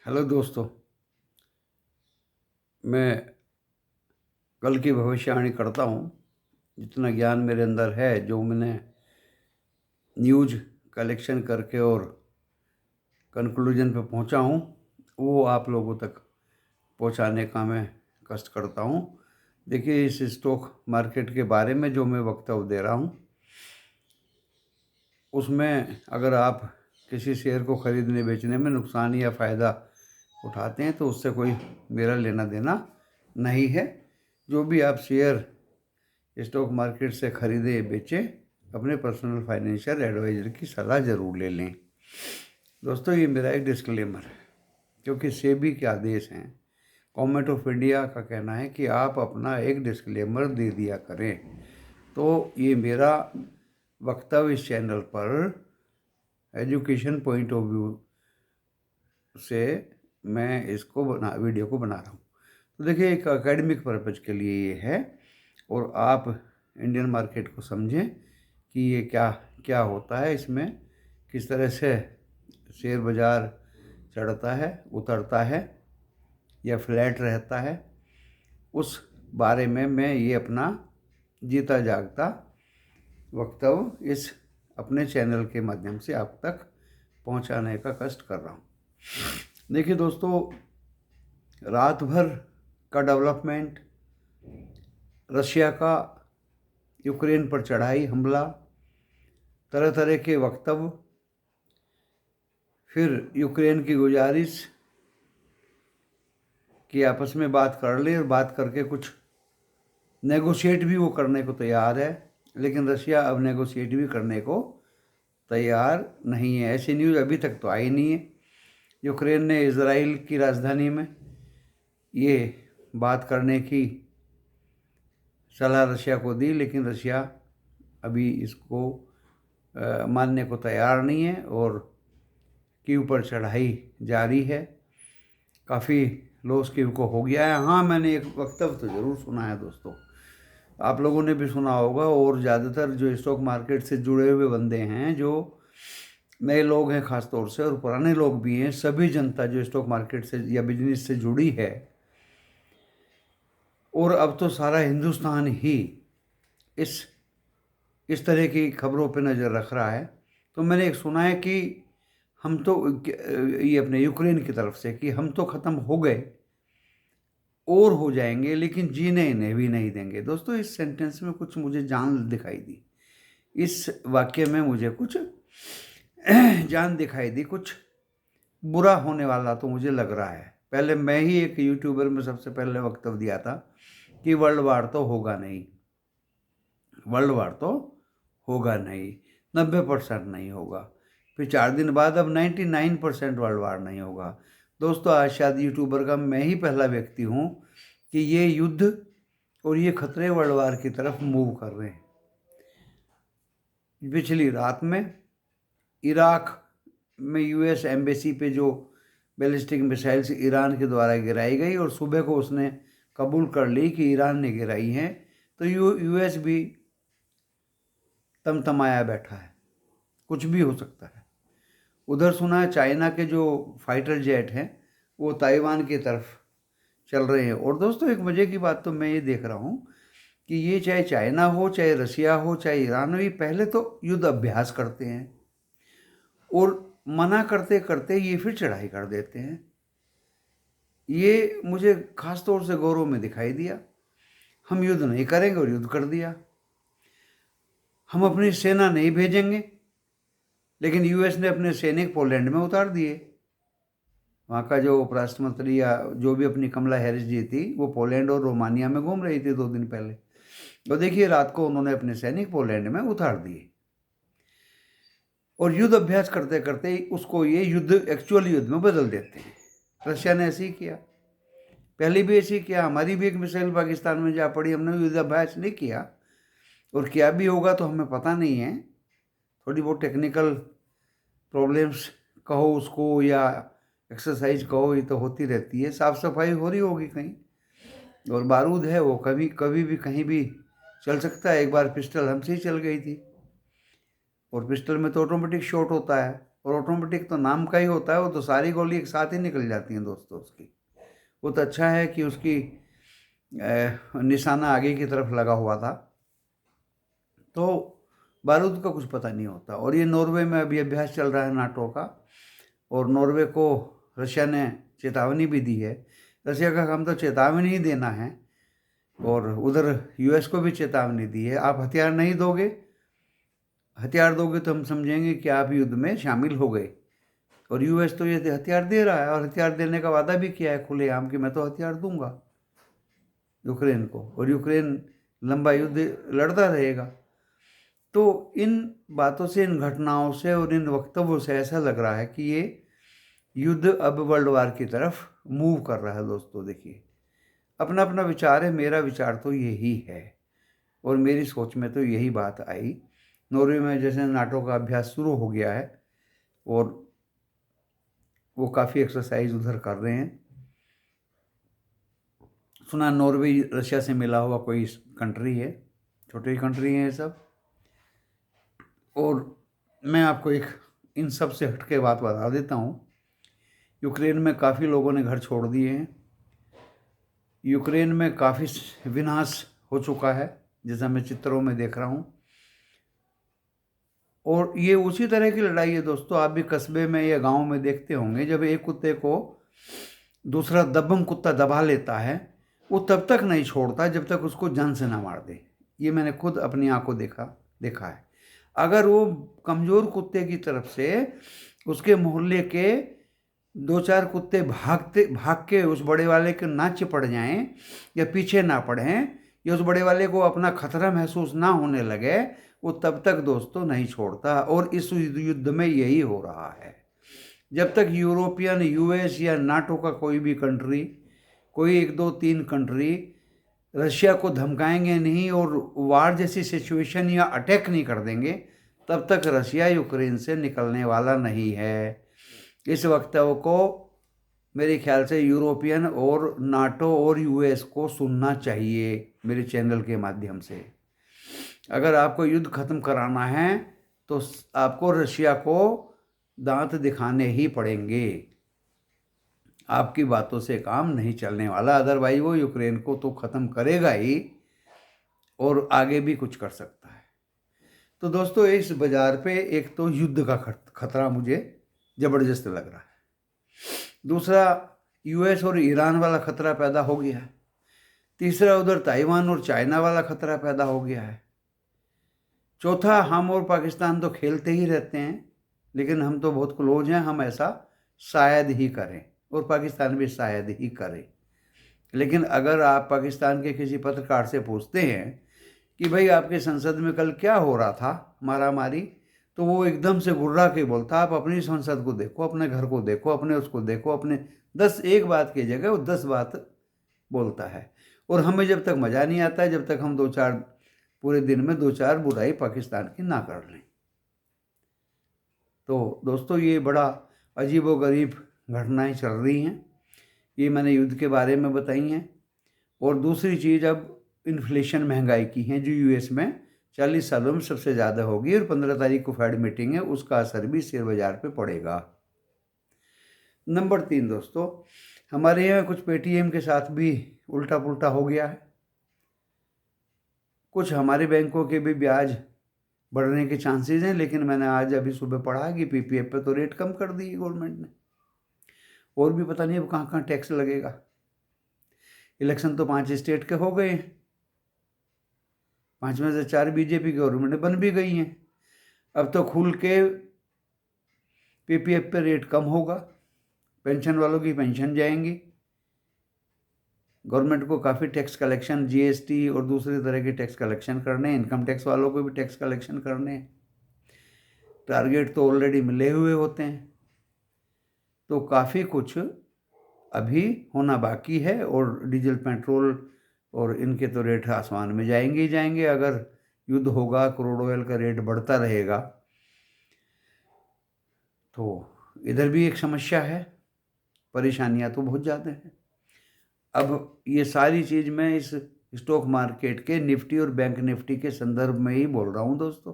Hello दोस्तों। मैं कल की भविष्यवाणी करता हूँ। जितना ज्ञान मेरे अंदर है, जो मैंने न्यूज़ कलेक्शन करके और कंक्लूजन पे पहुँचा हूँ, वो आप लोगों तक पहुँचाने का मैं कष्ट करता हूँ। देखिए, इस स्टॉक मार्केट के बारे में जो मैं वक्तव्य दे रहा हूँ, उसमें अगर आप किसी शेयर को ख़रीदने बेचने में नुकसान या फ़ायदा उठाते हैं तो उससे कोई मेरा लेना देना नहीं है। जो भी आप शेयर स्टॉक मार्केट से खरीदे बेचें, अपने पर्सनल फाइनेंशियल एडवाइज़र की सलाह ज़रूर ले लें। दोस्तों, ये मेरा एक डिस्क्लेमर है, क्योंकि सेबी के आदेश हैं। गवर्नमेंट ऑफ इंडिया का कहना है कि आप अपना एक डिस्क्लेमर दे दिया करें। तो ये मेरा वक्तव्य इस चैनल पर एजुकेशन पॉइंट ऑफ व्यू से मैं इसको वीडियो को बना रहा हूँ। तो देखिए, एक एकेडमिक पर्पज़ के लिए ये है, और आप इंडियन मार्केट को समझें कि ये क्या क्या होता है, इसमें किस तरह से शेयर बाज़ार चढ़ता है, उतरता है या फ्लैट रहता है। उस बारे में मैं ये अपना जीता जागता वक्तव्य इस अपने चैनल के माध्यम से आप तक पहुंचाने का कष्ट कर रहा हूं। देखिए दोस्तों, रात भर का डेवलपमेंट, रशिया का यूक्रेन पर चढ़ाई हमला, तरह तरह के वक्तव्य, फिर यूक्रेन की गुजारिश कि आपस में बात कर ले, और बात करके कुछ नेगोशिएट भी वो करने को तैयार है, लेकिन रशिया अब नेगोशिएट भी करने को तैयार नहीं है। ऐसी न्यूज़ अभी तक तो आई नहीं है। यूक्रेन ने इजराइल की राजधानी में ये बात करने की सलाह रशिया को दी, लेकिन रशिया अभी इसको मानने को तैयार नहीं है, और कीव पर चढ़ाई जारी है। काफ़ी लॉस कीव को हो गया है। हाँ, मैंने एक वक्तव्य तो ज़रूर सुना है दोस्तों, आप लोगों ने भी सुना होगा, और ज़्यादातर जो स्टॉक मार्केट से जुड़े हुए बंदे हैं, जो नए लोग हैं ख़ास तौर से, और पुराने लोग भी हैं, सभी जनता जो स्टॉक मार्केट से या बिजनेस से जुड़ी है, और अब तो सारा हिंदुस्तान ही इस तरह की खबरों पे नज़र रख रहा है। तो मैंने एक सुना है कि हम तो ये अपने यूक्रेन की तरफ से कि हम तो ख़त्म हो गए और हो जाएंगे, लेकिन जीने इन्हें भी नहीं देंगे। दोस्तों, इस सेंटेंस में कुछ मुझे जान दिखाई दी। इस वाक्य में मुझे कुछ जान दिखाई दी, कुछ बुरा होने वाला तो मुझे लग रहा है। पहले मैं ही एक यूट्यूबर में सबसे पहले वक्तव्य दिया था कि वर्ल्ड वार तो होगा नहीं, वर्ल्ड वार तो होगा नहीं, 90% नहीं होगा। फिर 4 दिन बाद अब 99% वर्ल्ड वार नहीं होगा। दोस्तों, आज शायद यूट्यूबर का मैं ही पहला व्यक्ति हूँ कि ये युद्ध और ये खतरे वर्ल्ड वार की तरफ मूव कर रहे हैं। पिछली रात में इराक में यूएस एम्बेसी पे जो बैलिस्टिक मिसाइल्स ईरान के द्वारा गिराई गई, और सुबह को उसने कबूल कर ली कि ईरान ने गिराई हैं, तो यूएस भी तमतमाया बैठा है, कुछ भी हो सकता है। उधर सुना है चाइना के जो फाइटर जेट हैं वो ताइवान की तरफ चल रहे हैं। और दोस्तों, एक मज़े की बात तो मैं ये देख रहा हूँ कि ये चाहे चाइना हो, चाहे रशिया हो, चाहे ईरान हो, ये पहले तो युद्ध अभ्यास करते हैं, और मना करते करते ये फिर चढ़ाई कर देते हैं। ये मुझे खास तौर से गौरव में दिखाई दिया। हम युद्ध नहीं करेंगे और युद्ध कर दिया। हम अपनी सेना नहीं भेजेंगे, लेकिन यूएस ने अपने सैनिक पोलैंड में उतार दिए। वहाँ का जो उपराष्ट्रमंत्री या जो भी अपनी कमला हैरिस जी थी, वो पोलैंड और रोमानिया में घूम रही थी 2 दिन पहले, और देखिए रात को उन्होंने अपने सैनिक पोलैंड में उतार दिए। और युद्ध अभ्यास करते करते उसको ये युद्ध एक्चुअल युद्ध में बदल देते हैं। रशिया ने ऐसे ही किया, पहले भी ऐसे ही किया। हमारी भी एक मिसाइल पाकिस्तान में जा पड़ी, हमने युद्ध अभ्यास नहीं किया, और क्या भी होगा तो हमें पता नहीं है। थोड़ी बहुत टेक्निकल प्रॉब्लम्स कहो उसको, या एक्सरसाइज कहो, ये तो होती रहती है। साफ़ सफाई हो रही होगी कहीं, और बारूद है वो कभी कभी भी कहीं भी चल सकता है। एक बार पिस्टल हमसे ही चल गई थी, और पिस्टल में तो ऑटोमेटिक शॉट होता है, और ऑटोमेटिक तो नाम का ही होता है, वो तो सारी गोली एक साथ ही निकल जाती हैं दोस्तों उसकी। वो तो अच्छा है कि उसकी निशाना आगे की तरफ लगा हुआ था, तो बारूद का कुछ पता नहीं होता। और ये नॉर्वे में अभी अभ्यास चल रहा है नाटो का, और नॉर्वे को रशिया ने चेतावनी भी दी है। रशिया का काम तो चेतावनी ही देना है, और उधर यूएस को भी चेतावनी दी है, आप हथियार नहीं दोगे, हथियार दोगे तो हम समझेंगे कि आप युद्ध में शामिल हो गए। और यूएस तो ये हथियार दे रहा है, और हथियार देने का वादा भी किया है खुलेआम कि मैं तो हथियार दूंगा यूक्रेन को, और यूक्रेन लंबा युद्ध लड़ता रहेगा। तो इन बातों से, इन घटनाओं से और इन वक्तव्यों से ऐसा लग रहा है कि ये युद्ध अब वर्ल्ड वार की तरफ मूव कर रहा है दोस्तों। देखिए, अपना अपना विचार है, मेरा विचार तो यही है, और मेरी सोच में तो यही बात आई। नॉर्वे में जैसे नाटो का अभ्यास शुरू हो गया है, और वो काफ़ी एक्सरसाइज उधर कर रहे हैं। सुना नॉर्वे रशिया से मिला हुआ कोई कंट्री है, छोटी कंट्री है ये सब। और मैं आपको एक इन सब से हट के बात बता देता हूँ। यूक्रेन में काफ़ी लोगों ने घर छोड़ दिए हैं, यूक्रेन में काफ़ी विनाश हो चुका है, जैसा मैं चित्रों में देख रहा हूँ। और ये उसी तरह की लड़ाई है दोस्तों, आप भी कस्बे में या गांव में देखते होंगे, जब एक कुत्ते को दूसरा दबंग कुत्ता दबा लेता है, वो तब तक नहीं छोड़ता जब तक उसको जान से ना मार दे। ये मैंने खुद अपनी आंखों देखा है। अगर वो कमज़ोर कुत्ते की तरफ से उसके मोहल्ले के 2-4 कुत्ते भाग के उस बड़े वाले के ना चिपट जाएं, या पीछे ना पड़ें, या उस बड़े वाले को अपना खतरा महसूस ना होने लगे, वो तब तक दोस्तों नहीं छोड़ता। और इस युद्ध में यही हो रहा है। जब तक यूरोपियन, यूएस या नाटो का कोई भी कंट्री, कोई 1-2-3 कंट्री रशिया को धमकाएंगे नहीं और वार जैसी सिचुएशन या अटैक नहीं कर देंगे, तब तक रशिया यूक्रेन से निकलने वाला नहीं है। इस वक्तव्य को मेरे ख्याल से यूरोपियन और नाटो और यूएस को सुनना चाहिए मेरे चैनल के माध्यम से। अगर आपको युद्ध खत्म कराना है तो आपको रशिया को दांत दिखाने ही पड़ेंगे, आपकी बातों से काम नहीं चलने वाला। अदरवाइज वो यूक्रेन को तो ख़त्म करेगा ही, और आगे भी कुछ कर सकता है। तो दोस्तों, इस बाज़ार पे एक तो युद्ध का खतरा मुझे ज़बरदस्त लग रहा है। दूसरा, यूएस और ईरान वाला खतरा पैदा हो गया है। तीसरा, उधर ताइवान और चाइना वाला खतरा पैदा हो गया है। चौथा, हम और पाकिस्तान तो खेलते ही रहते हैं, लेकिन हम तो बहुत क्लोज हैं, हम ऐसा शायद ही करें, और पाकिस्तान भी शायद ही करे। लेकिन अगर आप पाकिस्तान के किसी पत्रकार से पूछते हैं कि भाई आपके संसद में कल क्या हो रहा था, मारा मारी, तो वो एकदम से गुर्रा के बोलता, आप अपनी संसद को देखो, अपने घर को देखो, अपने उसको देखो, अपने 10 एक बात की जगह वो 10 बात बोलता है। और हमें जब तक मज़ा नहीं आता है, जब तक हम 2-4 पूरे दिन में 2-4 बुराई पाकिस्तान की ना कर लें। तो दोस्तों, ये बड़ा अजीबोगरीब घटनाएं चल रही हैं। ये मैंने युद्ध के बारे में बताई हैं। और दूसरी चीज़, अब इन्फ्लेशन, महंगाई की है, जो यूएस में 40 सालों में सबसे ज़्यादा होगी, और 15 तारीख को फेड मीटिंग है, उसका असर भी शेयर बाज़ार पे पड़ेगा। नंबर 3 दोस्तों, हमारे यहाँ कुछ पेटीएम के साथ भी उल्टा पुल्टा हो गया है। कुछ हमारे बैंकों के भी ब्याज बढ़ने के चांसेस हैं, लेकिन मैंने आज अभी सुबह पढ़ा कि पीपीएफ पे तो रेट कम कर दी गवर्नमेंट ने। और भी पता नहीं अब कहाँ कहाँ टैक्स लगेगा। इलेक्शन तो 5 स्टेट के हो गए हैं, 5 में से 4 बीजेपी गवर्नमेंट बन भी गई हैं। अब तो खुल के पीपीएफ पे रेट कम होगा, पेंशन वालों की पेंशन जाएंगी। गवर्नमेंट को काफ़ी टैक्स कलेक्शन, जीएसटी और दूसरे तरह के टैक्स कलेक्शन करने हैं, इनकम टैक्स वालों को भी टैक्स कलेक्शन करने हैं। टारगेट तो ऑलरेडी मिले हुए होते हैं। तो काफ़ी कुछ अभी होना बाकी है, और डीजल, पेट्रोल और इनके तो रेट आसमान में जाएंगे ही जाएंगे। अगर युद्ध होगा, क्रूड ऑयल का रेट बढ़ता रहेगा, तो इधर भी एक समस्या है। परेशानियां तो बहुत ज़्यादा हैं। अब ये सारी चीज़ मैं इस स्टॉक मार्केट के निफ्टी और बैंक निफ्टी के संदर्भ में ही बोल रहा हूँ दोस्तों।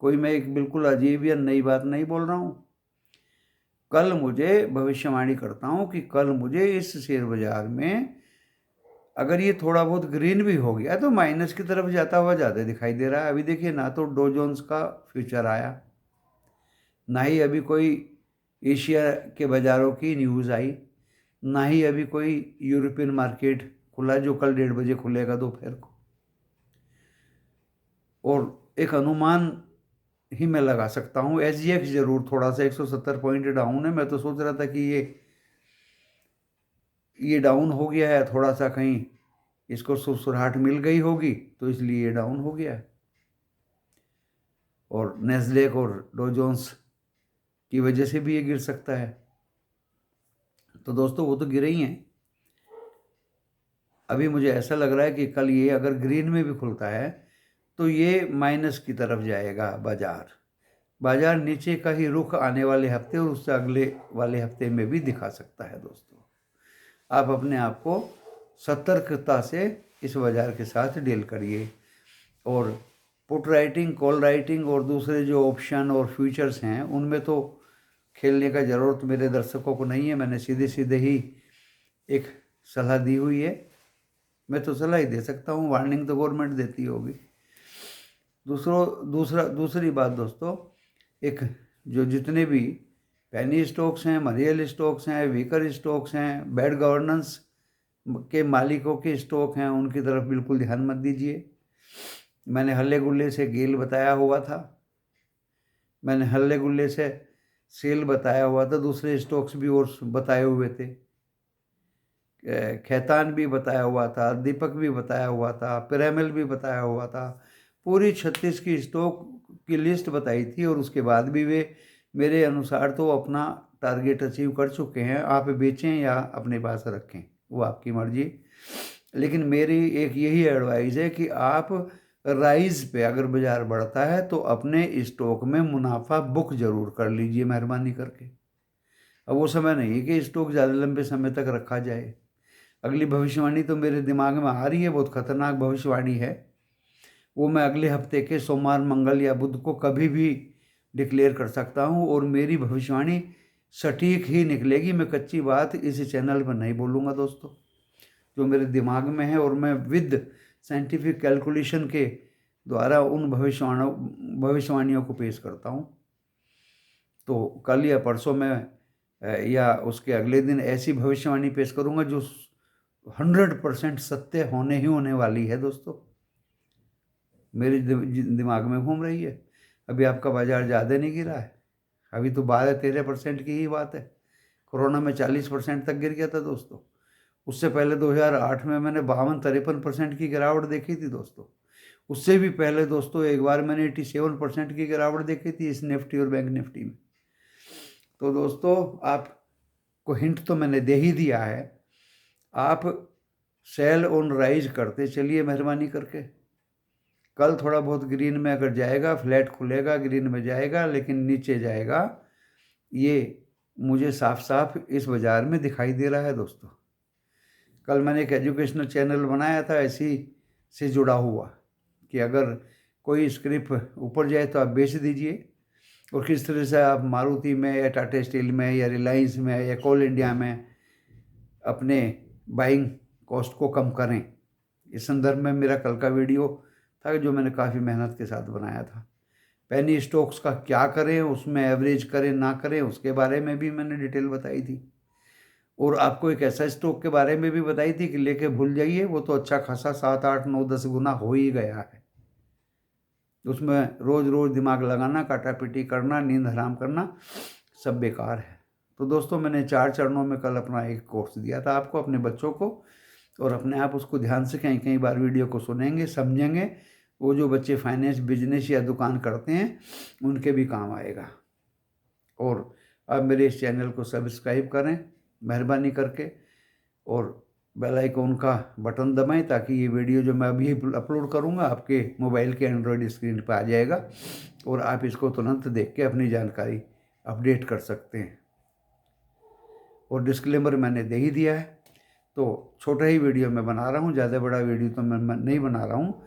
कोई मैं एक बिल्कुल अजीब या नई बात नहीं बोल रहा हूँ। कल मुझे भविष्यवाणी करता हूँ कि कल मुझे इस शेयर बाजार में अगर ये थोड़ा बहुत ग्रीन भी हो गया तो माइनस की तरफ जाता हुआ ज़्यादा दिखाई दे रहा है। अभी देखिए, ना तो डो जोन्स का फ्यूचर आया, ना ही अभी कोई एशिया के बाज़ारों की न्यूज़ आई, ना ही अभी कोई यूरोपियन मार्केट खुला जो कल 1:30 बजे खुलेगा दोपहर को। और एक अनुमान ही मैं लगा सकता हूँ, SGX जरूर थोड़ा सा 170 पॉइंट डाउन है। मैं तो सोच रहा था कि ये डाउन हो गया है थोड़ा सा, कहीं इसको सुरसुराहट मिल गई होगी तो इसलिए ये डाउन हो गया है। और नेस्डैक और डो जोन्स की वजह से भी ये गिर सकता है। तो दोस्तों वो तो गिरे ही हैं। अभी मुझे ऐसा लग रहा है कि कल ये अगर ग्रीन में भी खुलता है तो ये माइनस की तरफ जाएगा बाजार नीचे का ही रुख आने वाले हफ्ते और उससे अगले वाले हफ्ते में भी दिखा सकता है। दोस्तों आप अपने आप को सतर्कता से इस बाजार के साथ डील करिए। और पुट राइटिंग, कॉल राइटिंग और दूसरे जो ऑप्शन और फ्यूचर्स हैं उनमें तो खेलने का ज़रूरत मेरे दर्शकों को नहीं है। मैंने सीधे सीधे ही एक सलाह दी हुई है। मैं तो सलाह ही दे सकता हूँ, वार्निंग तो गवर्नमेंट देती होगी। दूसरी बात दोस्तों, एक जो जितने भी पेनी स्टॉक्स हैं, मरियल स्टॉक्स हैं, वीकर स्टॉक्स हैं, बैड गवर्नेंस के मालिकों के स्टॉक हैं, उनकी तरफ बिल्कुल ध्यान मत दीजिए। मैंने हल्ले गुल्ले से गेल बताया हुआ था, मैंने हल्ले गुल्ले से सेल बताया हुआ था, दूसरे स्टॉक्स भी और बताए हुए थे, खैतान भी बताया हुआ था, दीपक भी बताया हुआ था, पिरामिल भी बताया हुआ था। पूरी 36 की स्टॉक की लिस्ट बताई थी और उसके बाद भी वे मेरे अनुसार तो अपना टारगेट अचीव कर चुके हैं। आप बेचें या अपने पास रखें वो आपकी मर्जी, लेकिन मेरी एक यही एडवाइस है कि आप राइज पे अगर बाजार बढ़ता है तो अपने स्टॉक में मुनाफा बुक जरूर कर लीजिए मेहरबानी करके। अब वो समय नहीं है कि स्टॉक ज़्यादा लंबे समय तक रखा जाए। अगली भविष्यवाणी तो मेरे दिमाग में आ रही है, बहुत खतरनाक भविष्यवाणी है। वो मैं अगले हफ्ते के सोमवार, मंगल या बुध को कभी भी डिक्लेयर कर सकता हूँ और मेरी भविष्यवाणी सटीक ही निकलेगी। मैं कच्ची बात इस चैनल पर नहीं बोलूँगा दोस्तों, जो मेरे दिमाग में है और मैं विद साइंटिफिक कैलकुलेशन के द्वारा उन भविष्यवाणियों को पेश करता हूँ। तो कल या परसों में या उसके अगले दिन ऐसी भविष्यवाणी पेश करूँगा जो 100% सत्य होने ही होने वाली है। दोस्तों मेरे दिमाग में घूम रही है। अभी आपका बाजार ज़्यादा नहीं गिरा है, अभी तो 12-13% की ही बात है। कोरोना में 40% तक गिर गया था दोस्तों। उससे पहले 2008 में मैंने 52-53% की गिरावट देखी थी दोस्तों। उससे भी पहले दोस्तों एक बार मैंने 87% की गिरावट देखी थी इस निफ्टी और बैंक निफ्टी में। तो दोस्तों आपको हिंट तो मैंने दे ही दिया है, आप सेल ऑन राइज करते चलिए मेहरबानी करके। कल थोड़ा बहुत ग्रीन में अगर जाएगा, फ्लैट खुलेगा ग्रीन में जाएगा, लेकिन नीचे जाएगा, ये मुझे साफ साफ इस बाज़ार में दिखाई दे रहा है दोस्तों। कल मैंने एक एजुकेशनल चैनल बनाया था ऐसी से जुड़ा हुआ कि अगर कोई स्क्रिप्ट ऊपर जाए तो आप बेच दीजिए, और किस तरह से आप मारुति में या टाटा स्टील में या रिलायंस में या कोल इंडिया में अपने बाइंग कॉस्ट को कम करें। इस संदर्भ में मेरा कल का वीडियो था जो मैंने काफ़ी मेहनत के साथ बनाया था। पेनी स्टॉक्स का क्या करें, उसमें एवरेज करें ना करें, उसके बारे में भी मैंने डिटेल बताई थी। और आपको एक ऐसा स्टॉक के बारे में भी बताई थी कि लेके भूल जाइए, वो तो अच्छा खासा 7-8-9-10 गुना हो ही गया है। उसमें रोज़ रोज़ दिमाग लगाना, काटापीटी करना, नींद हराम करना सब बेकार है। तो दोस्तों मैंने 4 चरणों में कल अपना एक कोर्स दिया था आपको, अपने बच्चों को, और अपने आप उसको ध्यान से कई कई बार वीडियो को सुनेंगे, समझेंगे। वो जो बच्चे फाइनेंस, बिजनेस या दुकान करते हैं उनके भी काम आएगा। और आप मेरे इस चैनल को सब्सक्राइब करें मेहरबानी करके, और बेल आइकॉन का बटन दबाएं ताकि ये वीडियो जो मैं अभी अपलोड करूँगा आपके मोबाइल के एंड्रॉयड स्क्रीन पर आ जाएगा और आप इसको तुरंत देख के अपनी जानकारी अपडेट कर सकते हैं। और डिस्क्लेमर मैंने दे ही दिया है, तो छोटा ही वीडियो मैं बना रहा हूँ, ज़्यादा बड़ा वीडियो तो मैं नहीं बना रहा हूँ।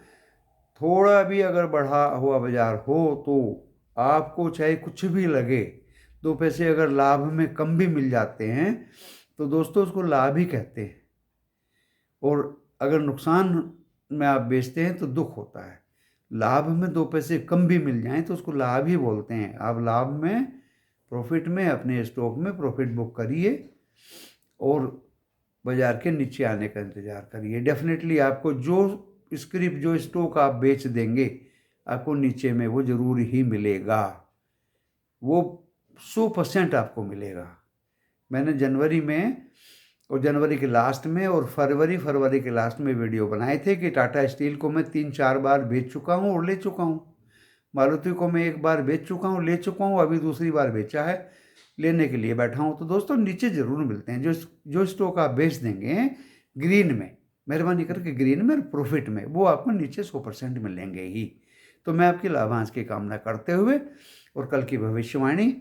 थोड़ा भी अगर बढ़ा हुआ बाजार हो तो आपको चाहे कुछ भी लगे, 2 पैसे अगर लाभ में कम भी मिल जाते हैं तो दोस्तों उसको लाभ ही कहते हैं। और अगर नुकसान में आप बेचते हैं तो दुख होता है। लाभ में 2 पैसे कम भी मिल जाएं तो उसको लाभ ही बोलते हैं। आप लाभ में, प्रॉफिट में, अपने स्टॉक में प्रॉफिट बुक करिए और बाजार के नीचे आने का इंतज़ार करिए। डेफिनेटली आपको जो स्क्रिप्ट, जो स्टॉक आप बेच देंगे, आपको नीचे में वो ज़रूर ही मिलेगा, वो 100% आपको मिलेगा। मैंने जनवरी में और जनवरी के लास्ट में और फरवरी के लास्ट में वीडियो बनाए थे कि टाटा स्टील को मैं 3-4 बार बेच चुका हूँ और ले चुका हूँ। मारुति को मैं 1 बार बेच चुका हूँ, ले चुका हूँ, अभी दूसरी बार बेचा है, लेने के लिए बैठा हूँ। तो दोस्तों नीचे ज़रूर मिलते हैं। जो स्टॉक आप बेच देंगे ग्रीन में, मेहरबानी करके ग्रीन में और प्रॉफिट में, वो आपको नीचे 100% मिलेंगे ही। तो मैं आपकी लाभांश की कामना करते हुए, और कल की भविष्यवाणी,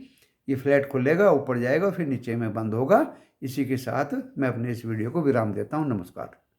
ये फ्लैट खुलेगा, ऊपर जाएगा, फिर नीचे में बंद होगा, इसी के साथ मैं अपने इस वीडियो को विराम देता हूँ। नमस्कार।